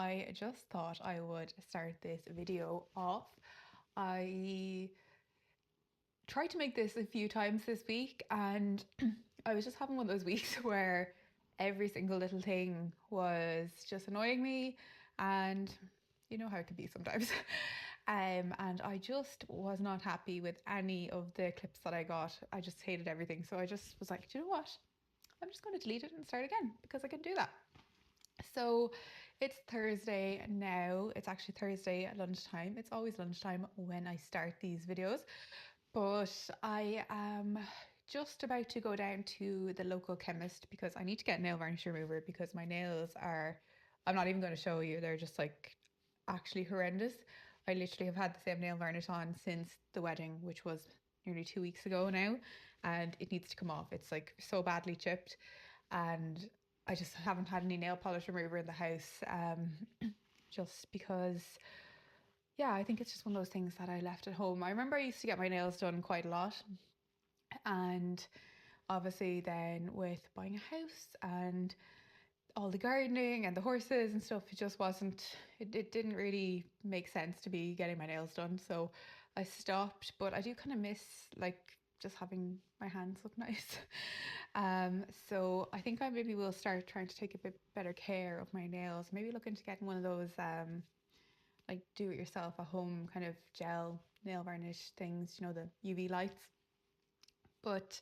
I just thought I would start this video off. I tried to make this a few times this week, and I was just having one of those weeks where every single little thing was just annoying me, and you know how it can be sometimes. And I just was not happy with any of the clips that I got. I just hated everything. So I just was like, do you know what? I'm just going to delete it and start again because I can do that. So it's Thursday now. It's actually Thursday at lunchtime. It's always lunchtime when I start these videos. But I am just about to go down to the local chemist because I need to get nail varnish remover because my nails are, I'm not even going to show you, they're just like actually horrendous. I literally have had the same nail varnish on since the wedding, which was nearly 2 weeks ago now, and it needs to come off. It's like so badly chipped, and I just haven't had any nail polish remover in the house, just because, yeah, I think it's just one of those things that I left at home. I remember I used to get my nails done quite a lot, and obviously then with buying a house and all the gardening and the horses and stuff, it just wasn't, it didn't really make sense to be getting my nails done. So I stopped, but I do kind of miss like just having my hands look nice. So I think I maybe will start trying to take a bit better care of my nails. Maybe look into getting one of those like do it yourself at home kind of gel nail varnish things, you know, the UV lights. But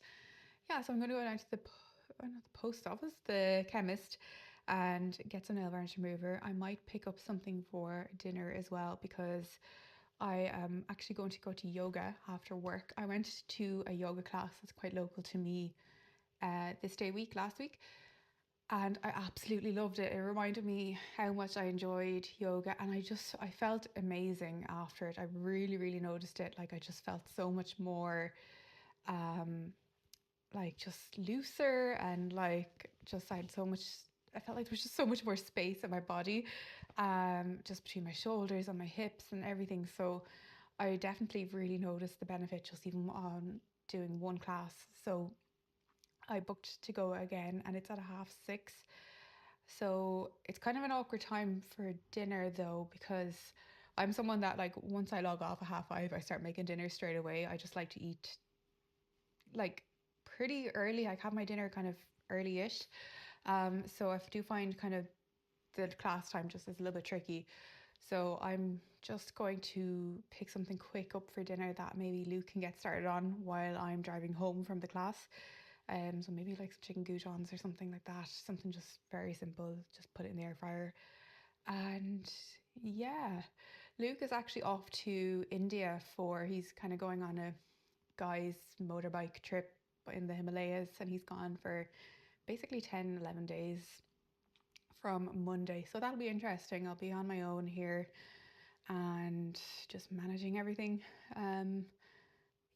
yeah, so I'm going to go down to not the post office, the chemist, and get some nail varnish remover. I might pick up something for dinner as well because I am actually going to go to yoga after work. I went to a yoga class that's quite local to me this day week last week, and I absolutely loved it. It reminded me how much I enjoyed yoga, and I felt amazing after it. I really noticed it. Like I just felt so much more um like just looser, and like just I had so much, I felt like there was just so much more space in my body, just between my shoulders and my hips and everything. So I definitely really noticed the benefit just even on doing one class. So I booked to go again, and it's at 6:30. So it's kind of an awkward time for dinner though, because I'm someone that like once I log off at 5:30, I start making dinner straight away. I just like to eat like pretty early. I have my dinner kind of early-ish. So I do find kind of the class time just is a little bit tricky. So I'm just going to pick something quick up for dinner that maybe Luke can get started on while I'm driving home from the class. So maybe like some chicken goujons or something like that. Something just very simple. Just put it in the air fryer. And yeah, Luke is actually off to India for, he's kind of going on a guy's motorbike trip in the Himalayas, and he's gone for basically 10, 11 days from Monday. So that'll be interesting. I'll be on my own here and just managing everything. Um,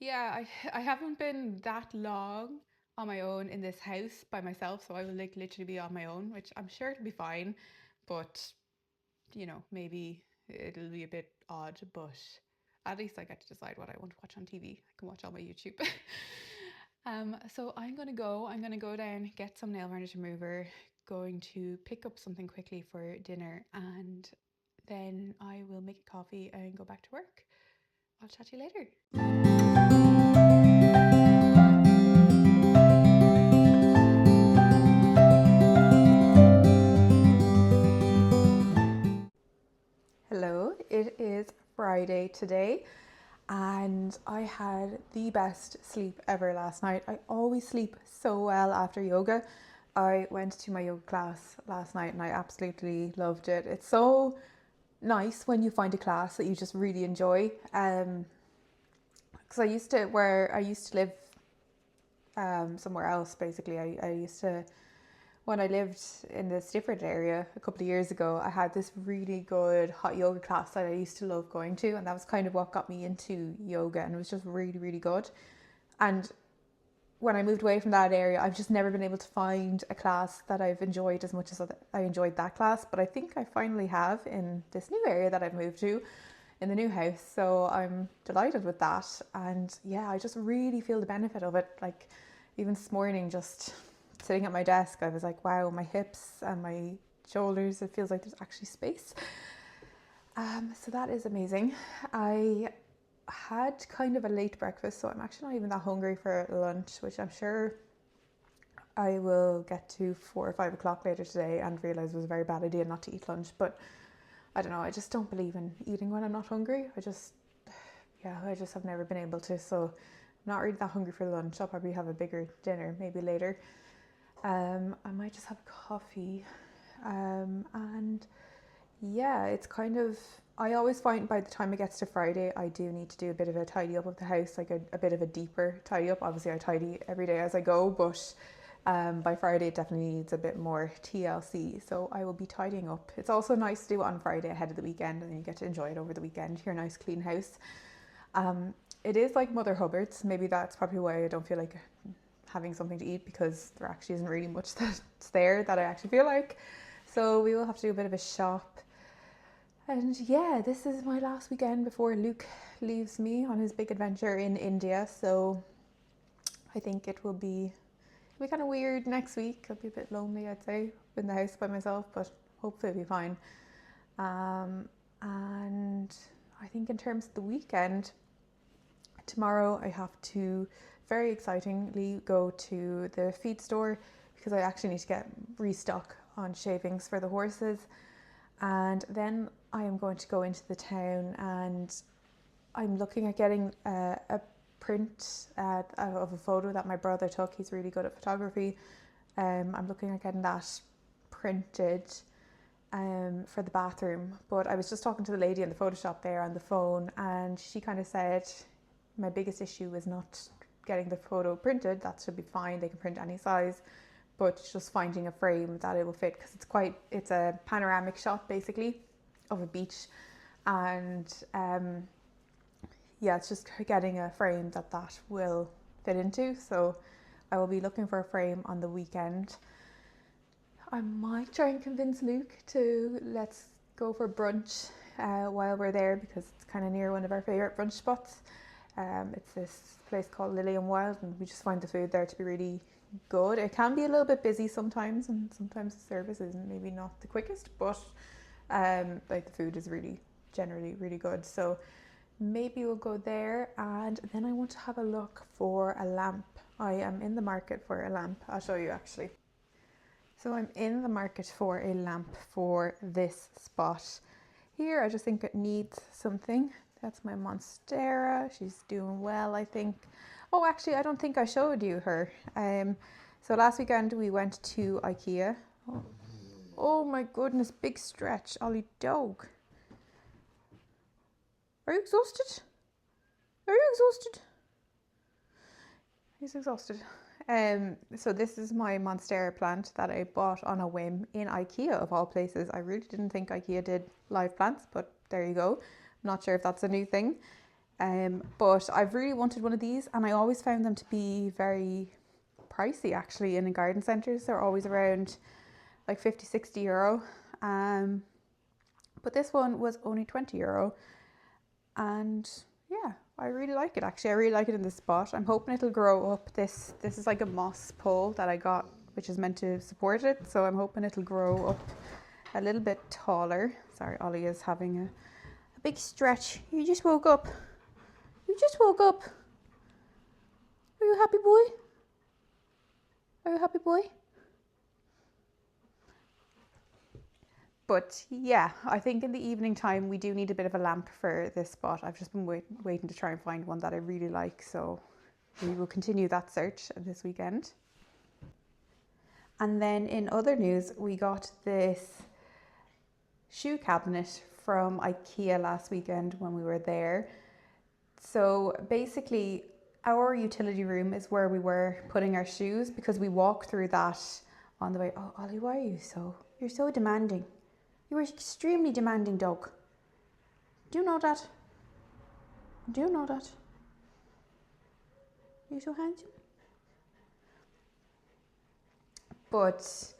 yeah, I haven't been that long on my own in this house by myself, so I will like literally be on my own, which I'm sure it'll be fine, but you know, maybe it'll be a bit odd, but at least I get to decide what I want to watch on TV. I can watch all my YouTube. So I'm gonna go down, get some nail varnish remover, going to pick up something quickly for dinner, and then I will make a coffee and go back to work. I'll chat to you later. Hello, it is Friday today, and I had the best sleep ever last night. I always sleep so well after yoga. I went to my yoga class last night and I absolutely loved it. It's so nice when you find a class that you just really enjoy. Because I used to live somewhere else basically. I used to, when I lived in this different area a couple of years ago, I had this really good hot yoga class that I used to love going to, and that was kind of what got me into yoga, and it was just really good. And when I moved away from that area, I've just never been able to find a class that I've enjoyed as much as I enjoyed that class. But I think I finally have in this new area that I've moved to, in the new house. So I'm delighted with that. And yeah, I just really feel the benefit of it. Like even this morning, just sitting at my desk, I was like, wow, my hips and my shoulders. It feels like there's actually space. So that is amazing. I had kind of a late breakfast, so I'm actually not even that hungry for lunch, which I'm sure I will get to 4 or 5 o'clock later today and realise it was a very bad idea not to eat lunch. But I don't know, I just don't believe in eating when I'm not hungry. I just have never been able to, so I'm not really that hungry for lunch. I'll probably have a bigger dinner maybe later. I might just have coffee. And yeah, it's kind of, I always find by the time it gets to Friday, I do need to do a bit of a tidy up of the house, like a bit of a deeper tidy up. Obviously I tidy every day as I go, but by Friday it definitely needs a bit more TLC, so I will be tidying up. It's also nice to do it on Friday ahead of the weekend, and then you get to enjoy it over the weekend, your nice clean house. It is like Mother Hubbard's. Maybe that's probably why I don't feel like having something to eat, because there actually isn't really much that's there that I actually feel like. So we will have to do a bit of a shop. And yeah, this is my last weekend before Luke leaves me on his big adventure in India. So I think it will be kind of weird next week. I'll be a bit lonely, I'd say, in the house by myself, but hopefully it'll be fine. And I think in terms of the weekend, tomorrow I have to very excitingly go to the feed store, because I actually need to get restock on shavings for the horses. And then I am going to go into the town, and I'm looking at getting a print of a photo that my brother took. He's really good at photography. I'm looking at getting that printed for the bathroom. But I was just talking to the lady in the photo shop there on the phone, and she kind of said my biggest issue is not getting the photo printed. That should be fine. They can print any size, but just finding a frame that it will fit, because it's a panoramic shot basically of a beach, and yeah, it's just getting a frame that will fit into. So I will be looking for a frame on the weekend. I might try and convince Luke to let's go for brunch while we're there, because it's kind of near one of our favourite brunch spots. It's this place called Lily and Wild, and we just find the food there to be really good. It can be a little bit busy sometimes, and sometimes the service isn't maybe not the quickest, but like the food is really generally really good. So maybe we'll go there. And then I want to have a look for a lamp. I am in the market for a lamp. I'll show you actually. So I'm in the market for a lamp for this spot here. I just think it needs something. That's my monstera. She's doing well, I think. Oh, actually, I don't think I showed you her. So last weekend we went to IKEA. Oh my goodness, big stretch, Ollie dog. Are you exhausted? Are you exhausted? He's exhausted. So this is my monstera plant that I bought on a whim in IKEA of all places. I really didn't think IKEA did live plants, but there you go. I'm not sure if that's a new thing. But I've really wanted one of these, and I always found them to be very pricey actually in garden centres. They're always around like 50, 60 euro. But this one was only 20 euro. And yeah, I really like it actually. I really like it in this spot. I'm hoping it'll grow up. This is like a moss pole that I got, which is meant to support it. So I'm hoping it'll grow up a little bit taller. Sorry, Ollie is having a big stretch. You just woke up. You just woke up. Are you a happy boy? Are you a happy boy? But yeah, I think in the evening time we do need a bit of a lamp for this spot. I've just been waiting to try and find one that I really like, so we will continue that search this weekend. And then in other news, we got this shoe cabinet from IKEA last weekend when we were there. So basically our utility room is where we were putting our shoes, because we walk through that on the way. Oh, Ollie, why are you're so demanding. You are extremely demanding dog. Do you know that? Do you know that? You're so handsome. But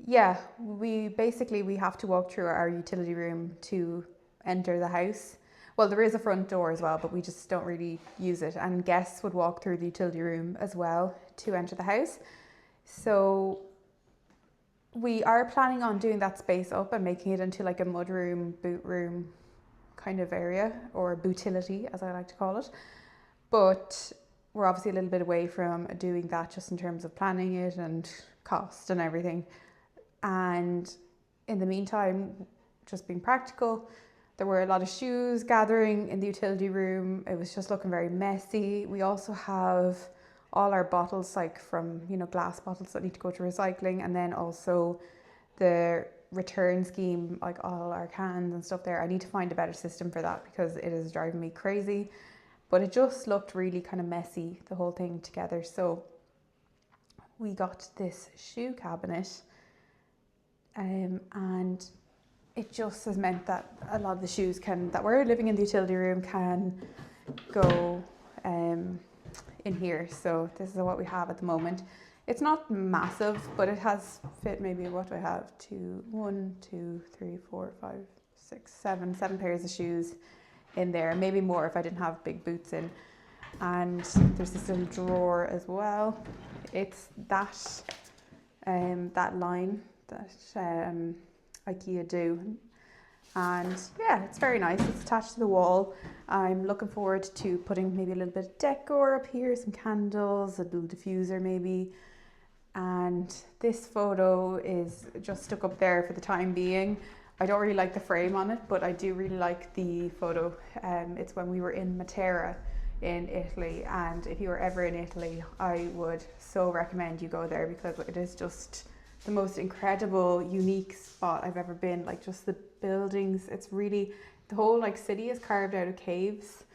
yeah, we have to walk through our utility room to enter the house. Well, there is a front door as well, but we just don't really use it. And guests would walk through the utility room as well to enter the house. So We are planning on doing that space up and making it into like a mudroom, boot room kind of area, or bootility as I like to call it. But we're obviously a little bit away from doing that just in terms of planning it and cost and everything. And in the meantime, just being practical, there were a lot of shoes gathering in the utility room. It was just looking very messy. We also have all our bottles, like from, glass bottles that need to go to recycling, and then also the return scheme, like all our cans and stuff there. I need to find a better system for that because it is driving me crazy. But it just looked really kind of messy, the whole thing together. So we got this shoe cabinet, and it just has meant that a lot of the shoes that were living in the utility room can go in here. So this is what we have at the moment. It's not massive, but it has fit maybe what do I have? 1, 2, 3, 4, 5, 6, 7 pairs of shoes in there, maybe more if I didn't have big boots in. And there's this little drawer as well. It's that line that IKEA do, and yeah, it's very nice. It's attached to the wall. I'm looking forward to putting maybe a little bit of decor up here, some candles, a little diffuser maybe. And this photo is just stuck up there for the time being. I don't really like the frame on it, but I do really like the photo. It's when we were in Matera in Italy, and if you were ever in Italy, I would so recommend you go there because it is just the most incredible, unique spot I've ever been. Like, just the buildings, it's really, the whole like city is carved out of caves,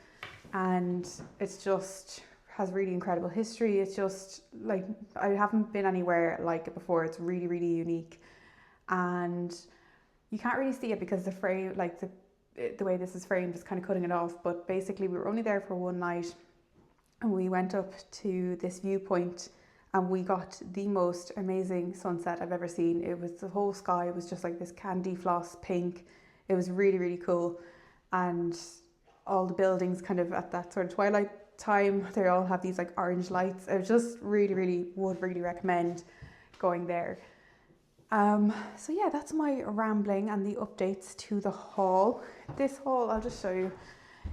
and it's just has really incredible history. It's just like, I haven't been anywhere like it before. It's really, really unique, and you can't really see it because the frame, like the way this is framed is kind of cutting it off. But basically we were only there for one night, and we went up to this viewpoint and we got the most amazing sunset I've ever seen. It was, the whole sky was just like this candy floss pink. It was really, really cool. And all the buildings kind of at that sort of twilight time, they all have these like orange lights. I just really would really recommend going there. So yeah, that's my rambling and the updates to the haul. This haul, I'll just show you,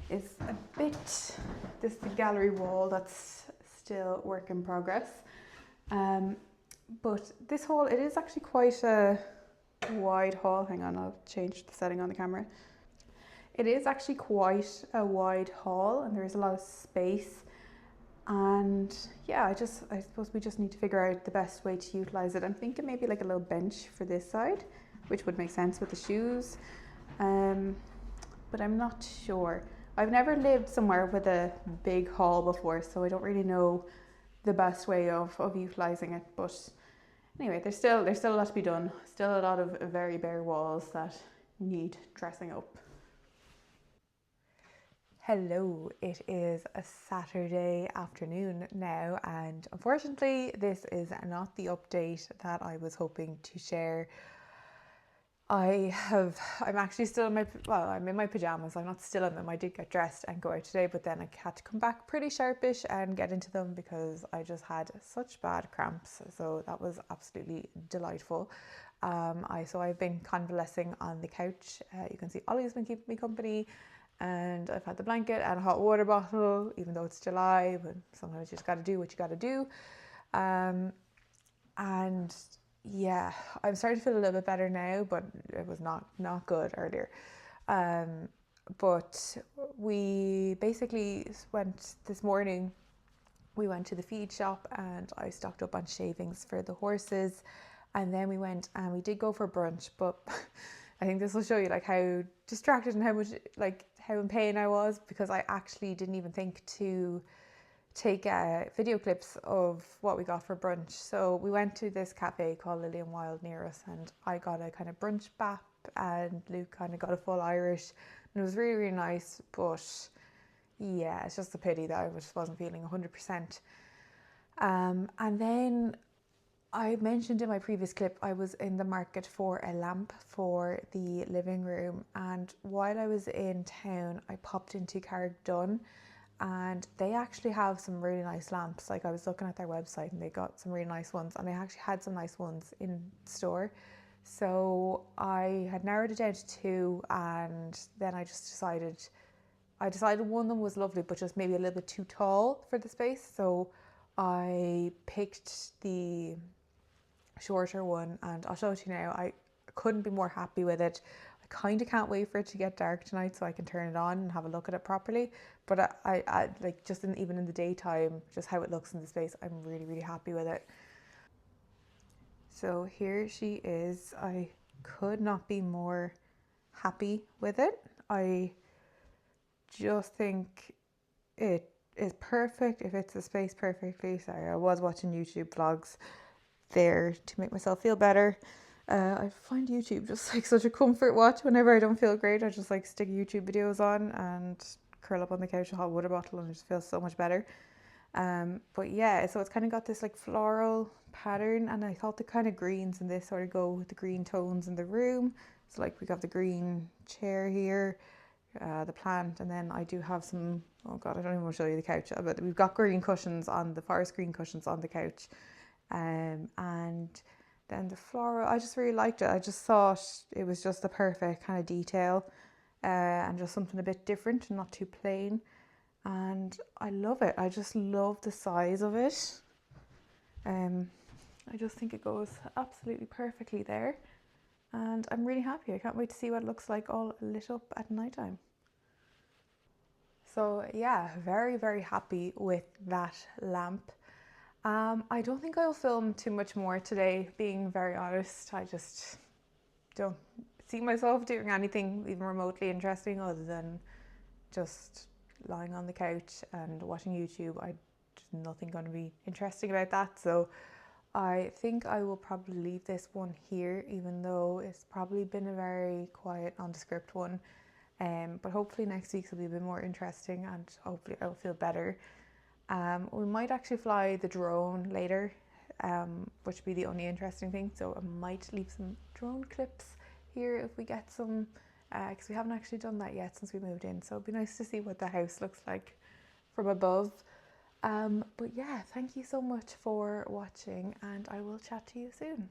is a bit, this is the gallery wall that's still work in progress. But this haul, it is actually quite a wide haul. Hang on, I'll change the setting on the camera. It is actually quite a wide haul, and there is a lot of space. And yeah, I suppose we just need to figure out the best way to utilize it. I'm thinking maybe like a little bench for this side, which would make sense with the shoes. But I'm not sure. I've never lived somewhere with a big hall before, so I don't really know the best way of utilizing it. But anyway, there's still a lot to be done. Still a lot of very bare walls that need dressing up. Hello, it is a Saturday afternoon now, and unfortunately this is not the update that I was hoping to share. I'm actually still in I'm in my pajamas. I'm not still in them. I did get dressed and go out today, but then I had to come back pretty sharpish and get into them because I just had such bad cramps. So that was absolutely delightful. So I've been convalescing on the couch. You can see Ollie's been keeping me company, and I've had the blanket and a hot water bottle, even though it's July, but sometimes you just got to do what you got to do. And yeah, I'm starting to feel a little bit better now, but it was not good earlier. But we basically went this morning, we went to the feed shop and I stocked up on shavings for the horses, and then we went and we did go for brunch. But I think this will show you like how distracted and how much, like how in pain I was, because I actually didn't even think to take video clips of what we got for brunch. So we went to this cafe called Lily and Wild near us, and I got a kind of brunch bap, and Luke kind of got a full Irish, and it was really, really nice. But yeah, it's just a pity that I just wasn't feeling 100%. And then I mentioned in my previous clip I was in the market for a lamp for the living room, and while I was in town I popped into Carrick Dunn, and they actually have some really nice lamps. Like I was looking at their website and they got some really nice ones, and they actually had some nice ones in store. So I had narrowed it down to two, and then I decided one of them was lovely, but just maybe a little bit too tall for the space. So I picked the shorter one, and I'll show it to you now. I couldn't be more happy with it. I kind of can't wait for it to get dark tonight so I can turn it on and have a look at it properly. But I like just even in the daytime, just how it looks in the space, I'm really, really happy with it. So here she is. I could not be more happy with it. I just think it is perfect. It fits the space perfectly. Sorry, I was watching YouTube vlogs there to make myself feel better. I find YouTube just like such a comfort watch. Whenever I don't feel great, I just like stick YouTube videos on and curl up on the couch with a hot water bottle and it just feels so much better. But yeah, so it's kind of got this like floral pattern, and I thought the kind of greens in this sort of go with the green tones in the room. So like we got the green chair here, the plant, and then I do have some. Oh god, I don't even want to show you the couch. But we've got green cushions on the forest green cushions on the couch, and then the floral. I just really liked it. I just thought it was just the perfect kind of detail, and just something a bit different and not too plain. And I love it. I just love the size of it. Um, I just think it goes absolutely perfectly there, and I'm really happy. I can't wait to see what it looks like all lit up at night time. So yeah, very, very happy with that lamp. I don't think I'll film too much more today, being very honest. I just don't see myself doing anything even remotely interesting other than just lying on the couch and watching YouTube. There's nothing going to be interesting about that. So I think I will probably leave this one here, even though it's probably been a very quiet, nondescript one. But hopefully next week's will be a bit more interesting, and hopefully I'll feel better. We might actually fly the drone later, which would be the only interesting thing. So I might leave some drone clips here if we get some, because we haven't actually done that yet since we moved in. So it'd be nice to see what the house looks like from above. But yeah, thank you so much for watching, and I will chat to you soon.